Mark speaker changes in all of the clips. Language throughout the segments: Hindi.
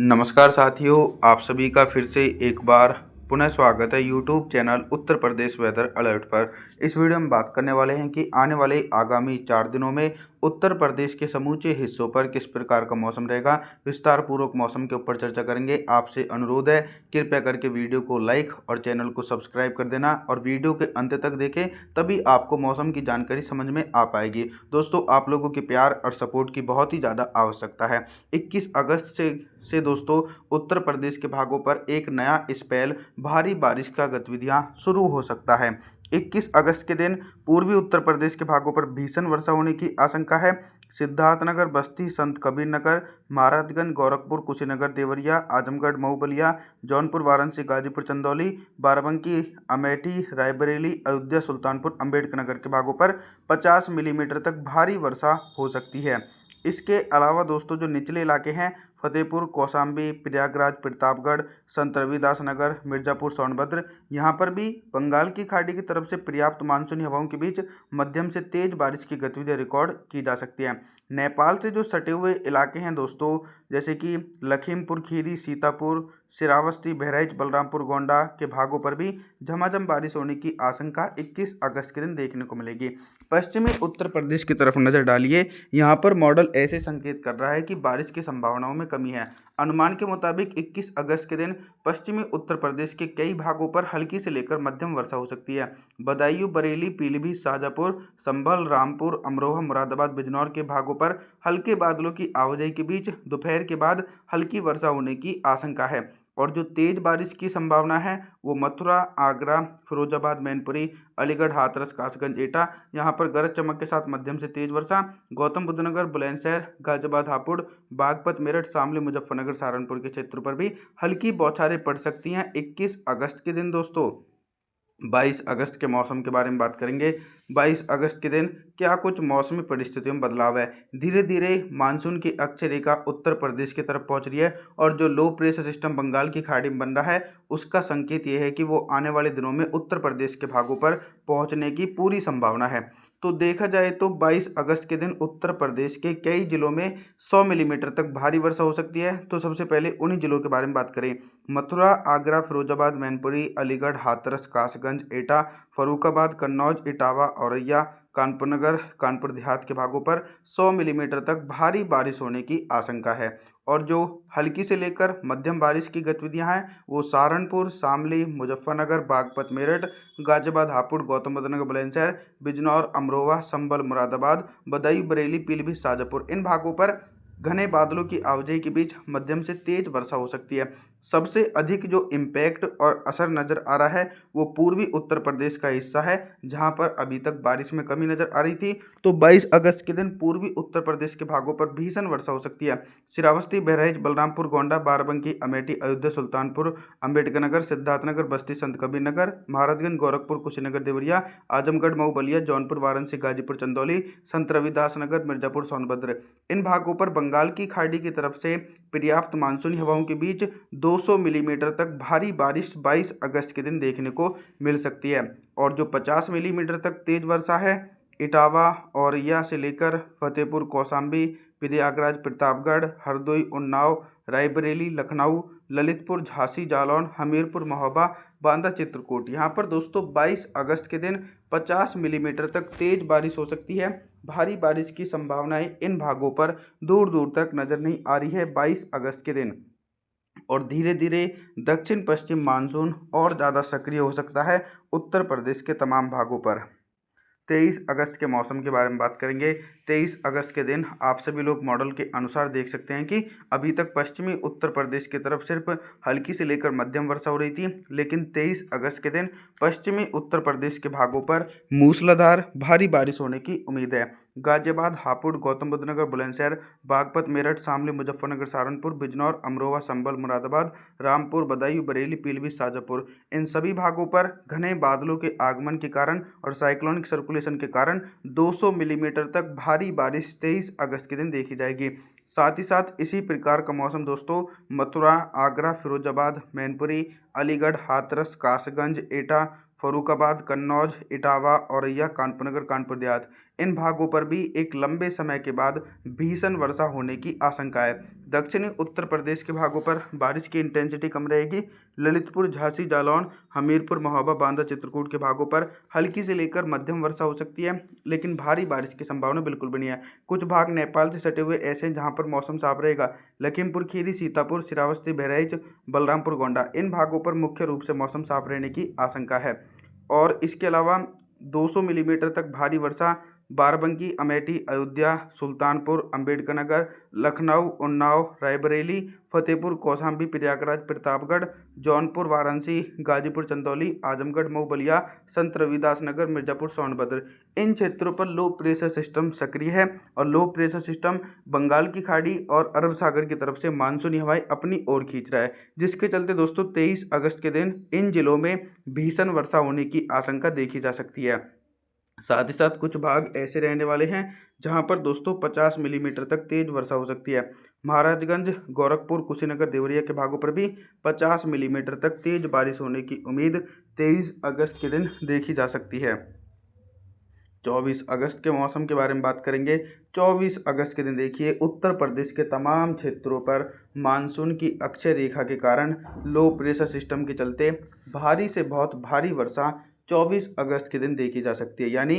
Speaker 1: नमस्कार साथियों, आप सभी का फिर से एक बार पुनः स्वागत है YouTube channel Uttar Pradesh weather alert पर। इस वीडियो में बात करने वाले हैं कि आने वाले आगामी 4 दिनों में उत्तर प्रदेश के समूचे हिस्सों पर किस प्रकार का मौसम रहेगा। विस्तार पूर्वक मौसम के ऊपर चर्चा करेंगे। आपसे अनुरोध है, कृपया करके वीडियो को लाइक और चैनल को सब्सक्राइब कर देना और वीडियो के अंत तक देखें, तभी आपको मौसम की जानकारी समझ में आ पाएगी। दोस्तों, आप लोगों के प्यार और सपोर्ट की बहुत ही ज़्यादा आवश्यकता है। 21 अगस्त से दोस्तों उत्तर प्रदेश के भागों पर एक नया स्पेल भारी बारिश का गतिविधियां शुरू हो सकता है। 21 अगस्त के दिन पूर्वी उत्तर प्रदेश के भागों पर भीषण वर्षा होने की आशंका है। सिद्धार्थनगर, बस्ती, संत कबीर नगर, महाराजगंज, गोरखपुर, कुशीनगर, देवरिया, आजमगढ़, मऊ, बलिया, जौनपुर, वाराणसी, गाजीपुर, चंदौली, बाराबंकी, अमेठी, रायबरेली, अयोध्या, सुल्तानपुर, अम्बेडकर नगर के भागों पर 50 मिलीमीटर तक भारी वर्षा हो सकती है। इसके अलावा दोस्तों जो निचले इलाके हैं, फतेहपुर, कौशाम्बी, प्रयागराज, प्रतापगढ़, संत रविदास नगर, मिर्ज़ापुर, सोनभद्र, यहाँ पर भी बंगाल की खाड़ी की तरफ से पर्याप्त मानसूनी हवाओं के बीच मध्यम से तेज बारिश की गतिविधियाँ रिकॉर्ड की जा सकती हैं। नेपाल से जो सटे हुए इलाके हैं दोस्तों, जैसे कि लखीमपुर खीरी, सीतापुर, श्रावस्ती, बहराइच, बलरामपुर, गोंडा के भागों पर भी झमाझम बारिश होने की आशंका 21 अगस्त के दिन देखने को मिलेगी। पश्चिमी उत्तर प्रदेश की तरफ नज़र डालिए। यहाँ पर मॉडल ऐसे संकेत कर रहा है कि बारिश की संभावनाओं में कमी है। अनुमान के मुताबिक 21 अगस्त के दिन पश्चिमी उत्तर प्रदेश के कई भागों पर हल्की से लेकर मध्यम वर्षा हो सकती है। बदायूं, बरेली, पीलीभीत, शाजापुर, संभल, रामपुर, अमरोहा, मुरादाबाद, बिजनौर के भागों पर हल्के बादलों की आवाजाही के बीच दोपहर के बाद हल्की वर्षा होने की आशंका है। और जो तेज बारिश की संभावना है वो मथुरा, आगरा, फिरोजाबाद, मैनपुरी, अलीगढ़, हाथरस, कासगंज, एटा, यहाँ पर गरज चमक के साथ मध्यम से तेज वर्षा। गौतम बुद्ध नगर, बुलंदशहर, गाजियाबाद, हापुड़, बागपत, मेरठ, शामली, मुजफ्फरनगर, सहारनपुर के क्षेत्रों पर भी हल्की बौछारें पड़ सकती हैं 21 अगस्त के दिन। दोस्तों 22 अगस्त के मौसम के बारे में बात करेंगे। 22 अगस्त के दिन क्या कुछ मौसमी परिस्थितियों में बदलाव है। धीरे धीरे मानसून की अक्षय रेखा उत्तर प्रदेश की तरफ पहुंच रही है और जो लो प्रेशर सिस्टम बंगाल की खाड़ी में बन रहा है उसका संकेत ये है कि वो आने वाले दिनों में उत्तर प्रदेश के भागों पर पहुंचने की पूरी संभावना है। तो देखा जाए तो 22 अगस्त के दिन उत्तर प्रदेश के कई जिलों में 100 मिलीमीटर तक भारी वर्षा हो सकती है। तो सबसे पहले उन्हीं जिलों के बारे में बात करें। मथुरा, आगरा, फिरोजाबाद, मैनपुरी, अलीगढ़, हाथरस, कासगंज, एटा, फर्रुखाबाद, कन्नौज, इटावा, औरैया, कानपुर नगर, कानपुर देहात के भागों पर 100 मिलीमीटर तक भारी बारिश होने की आशंका है। और जो हल्की से लेकर मध्यम बारिश की गतिविधियां हैं वो सहारनपुर, शामली, मुजफ्फरनगर, बागपत, मेरठ, गाजियाबाद, हापुड़, गौतम बुद्ध नगर, बुलंदशहर, बिजनौर, अमरोहा, संभल, मुरादाबाद, बदायूं, बरेली, पीलीभीत, शाजापुर, इन भागों पर घने बादलों की आवाजाही के बीच मध्यम से तेज वर्षा हो सकती है। सबसे अधिक जो इम्पैक्ट और असर नज़र आ रहा है वो पूर्वी उत्तर प्रदेश का हिस्सा है, जहां पर अभी तक बारिश में कमी नज़र आ रही थी। तो 22 अगस्त के दिन पूर्वी उत्तर प्रदेश के भागों पर भीषण वर्षा हो सकती है। श्रावस्ती, बहराइच, बलरामपुर, गोंडा, बाराबंकी, अमेठी, अयोध्या, सुल्तानपुर, अम्बेडकर नगर, सिद्धार्थनगर, बस्ती, संत कबीर नगर, महाराजगंज, गोरखपुर, कुशीनगर, देवरिया, आजमगढ़, मऊ, बलिया, जौनपुर, वाराणसी, गाजीपुर, चंदौली, संत रविदास नगर, मिर्जापुर, सोनभद्र, इन भागों पर बंगाल की खाड़ी की तरफ से पर्याप्त मानसूनी हवाओं के बीच 200 मिलीमीटर तक भारी बारिश 22 अगस्त के दिन देखने को मिल सकती है। और जो 50 मिलीमीटर तक तेज वर्षा है इटावा, औरैया से लेकर फतेहपुर, कौशाम्बी, प्रयागराज, प्रतापगढ़, हरदोई, उन्नाव, रायबरेली, लखनऊ, ललितपुर, झांसी, जालौन, हमीरपुर, महोबा, बांदा, चित्रकूट, यहाँ पर दोस्तों 22 अगस्त के दिन 50 मिलीमीटर तक तेज बारिश हो सकती है। भारी बारिश की संभावनाएं इन भागों पर दूर दूर तक नज़र नहीं आ रही है 22 अगस्त के दिन। और धीरे धीरे दक्षिण पश्चिम मानसून और ज़्यादा सक्रिय हो सकता है उत्तर प्रदेश के तमाम भागों पर। 23 अगस्त के मौसम के बारे में बात करेंगे। 23 अगस्त के दिन आप सभी लोग मॉडल के अनुसार देख सकते हैं कि अभी तक पश्चिमी उत्तर प्रदेश की तरफ सिर्फ हल्की से लेकर मध्यम वर्षा हो रही थी, लेकिन 23 अगस्त के दिन पश्चिमी उत्तर प्रदेश के भागों पर मूसलाधार भारी बारिश होने की उम्मीद है। गाजियाबाद, हापुड़, गौतम बुद्ध नगर, बुलंदशहर, बागपत, मेरठ, शामली, मुजफ्फरनगर, सहारनपुर, बिजनौर, अमरोहा, संभल, मुरादाबाद, रामपुर, बदायूं, बरेली, पीलीभीत, शाजापुर, इन सभी भागों पर घने बादलों के आगमन के कारण और साइक्लोनिक सर्कुलेशन के कारण 200 मिलीमीटर तक भारी बारिश 23 अगस्त के दिन देखी जाएगी। साथ ही साथ इसी प्रकार का मौसम दोस्तों मथुरा, आगरा, फिरोजाबाद, मैनपुरी, अलीगढ़, हाथरस, कासगंज, एटा, फर्रुखाबाद, कन्नौज, इटावा, औरैया, कानपुर नगर, कानपुर देहात, इन भागों पर भी एक लंबे समय के बाद भीषण वर्षा होने की आशंका है। दक्षिणी उत्तर प्रदेश के भागों पर बारिश की इंटेंसिटी कम रहेगी। ललितपुर, झांसी, जालौन, हमीरपुर, महोबा, बांदा, चित्रकूट के भागों पर हल्की से लेकर मध्यम वर्षा हो सकती है, लेकिन भारी बारिश की संभावना बिल्कुल भी नहीं है। कुछ भाग नेपाल से सटे हुए ऐसे हैं जहां पर मौसम साफ रहेगा। लखीमपुर खीरी, सीतापुर, श्रावस्ती, बहराइच, बलरामपुर, गोंडा इन भागों पर मुख्य रूप से मौसम साफ रहने की आशंका है। और इसके अलावा 200 मिलीमीटर तक भारी वर्षा बाराबंकी, अमेठी, अयोध्या, सुल्तानपुर, अम्बेडकर नगर, लखनऊ, उन्नाव, रायबरेली, फतेहपुर, कौशाम्बी, प्रयागराज, प्रतापगढ़, जौनपुर, वाराणसी, गाजीपुर, चंदौली, आजमगढ़, मऊ, बलिया, संत रविदास नगर, मिर्जापुर, सोनभद्र इन क्षेत्रों पर लो प्रेशर सिस्टम सक्रिय है और लो प्रेशर सिस्टम बंगाल की खाड़ी और अरब सागर की तरफ से मानसूनी हवाएं अपनी ओर खींच रहा है, जिसके चलते दोस्तों 23 अगस्त के दिन इन जिलों में भीषण वर्षा होने की आशंका देखी जा सकती है। साथ ही साथ कुछ भाग ऐसे रहने वाले हैं जहां पर दोस्तों 50 मिलीमीटर तक तेज वर्षा हो सकती है। महाराजगंज, गोरखपुर, कुशीनगर, देवरिया के भागों पर भी 50 मिलीमीटर तक तेज बारिश होने की उम्मीद 23 अगस्त के दिन देखी जा सकती है। 24 अगस्त के मौसम के बारे में बात करेंगे। 24 अगस्त के दिन देखिए उत्तर प्रदेश के तमाम क्षेत्रों पर मानसून की अक्षय रेखा के कारण लो प्रेशर सिस्टम के चलते भारी से बहुत भारी वर्षा 24 अगस्त के दिन देखी जा सकती है। यानी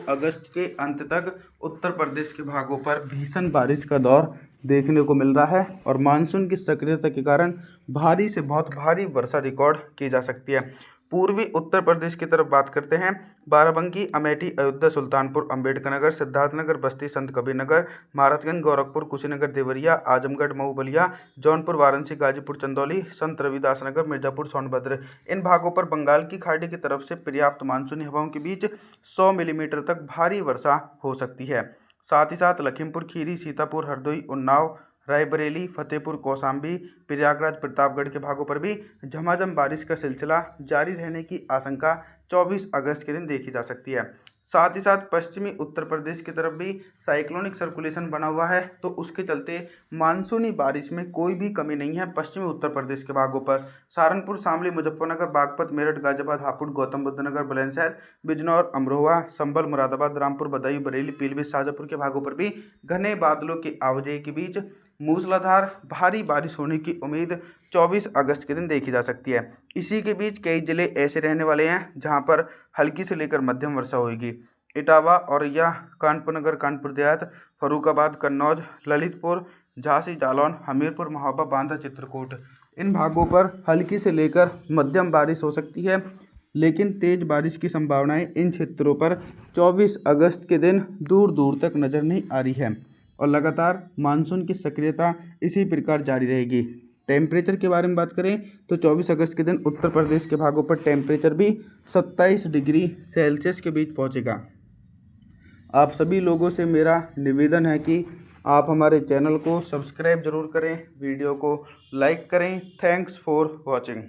Speaker 1: अगस्त के अंत तक उत्तर प्रदेश के भागों पर भीषण बारिश का दौर देखने को मिल रहा है और मानसून की सक्रियता के कारण भारी से बहुत भारी वर्षा रिकॉर्ड की जा सकती है। पूर्वी उत्तर प्रदेश की तरफ बात करते हैं। बाराबंकी, अमेठी, अयोध्या, सुल्तानपुर, अम्बेडकर नगर, सिद्धार्थनगर, बस्ती, संत कबीर नगर, महाराजगंज, गोरखपुर, कुशीनगर, देवरिया, आजमगढ़, मऊ, बलिया, जौनपुर, वाराणसी, गाजीपुर, चंदौली, संत रविदास नगर, मिर्जापुर, सोनभद्र इन भागों पर बंगाल की खाड़ी की तरफ से पर्याप्त मानसूनी हवाओं के बीच 100 मिलीमीटर तक भारी वर्षा हो सकती है। साथ ही साथ लखीमपुर खीरी, सीतापुर, हरदोई, उन्नाव, रायबरेली, फतेहपुर, कौशाम्बी, प्रयागराज, प्रतापगढ़ के भागों पर भी झमाझम बारिश का सिलसिला जारी रहने की आशंका 24 अगस्त के दिन देखी जा सकती है। साथ ही साथ पश्चिमी उत्तर प्रदेश की तरफ भी साइक्लोनिक सर्कुलेशन बना हुआ है, तो उसके चलते मानसूनी बारिश में कोई भी कमी नहीं है। पश्चिमी उत्तर प्रदेश के भागों पर सहारनपुर, शामली, मुजफ्फरनगर, बागपत, मेरठ, गाजियाबाद, हापुड़, गौतम बुद्ध नगर, बुलंदशहर, बिजनौर, अमरोहा, संभल, मुरादाबाद, रामपुर, बदायूं, बरेली, पीलीभीत, शाजापुर के भागों पर भी घने बादलों की आवाजाही के बीच मूसलाधार भारी बारिश होने की उम्मीद 24 अगस्त के दिन देखी जा सकती है। इसी के बीच कई जिले ऐसे रहने वाले हैं जहां पर हल्की से लेकर मध्यम वर्षा होगी। इटावा, औरैया, कानपुर नगर, कानपुर देहात, फर्रुखाबाद, कन्नौज, ललितपुर, झांसी, जालौन, हमीरपुर, महोबा, बांदा, चित्रकूट इन भागों पर हल्की से लेकर मध्यम बारिश हो सकती है, लेकिन तेज बारिश की संभावनाएं इन क्षेत्रों पर 24 अगस्त के दिन दूर दूर तक नजर नहीं आ रही है और लगातार मानसून की सक्रियता इसी प्रकार जारी रहेगी। टेम्परेचर के बारे में बात करें तो 24 अगस्त के दिन उत्तर प्रदेश के भागों पर टेम्परेचर भी 27 डिग्री सेल्सियस के बीच पहुंचेगा। आप सभी लोगों से मेरा निवेदन है कि आप हमारे चैनल को सब्सक्राइब जरूर करें, वीडियो को लाइक करें। Thanks for watching.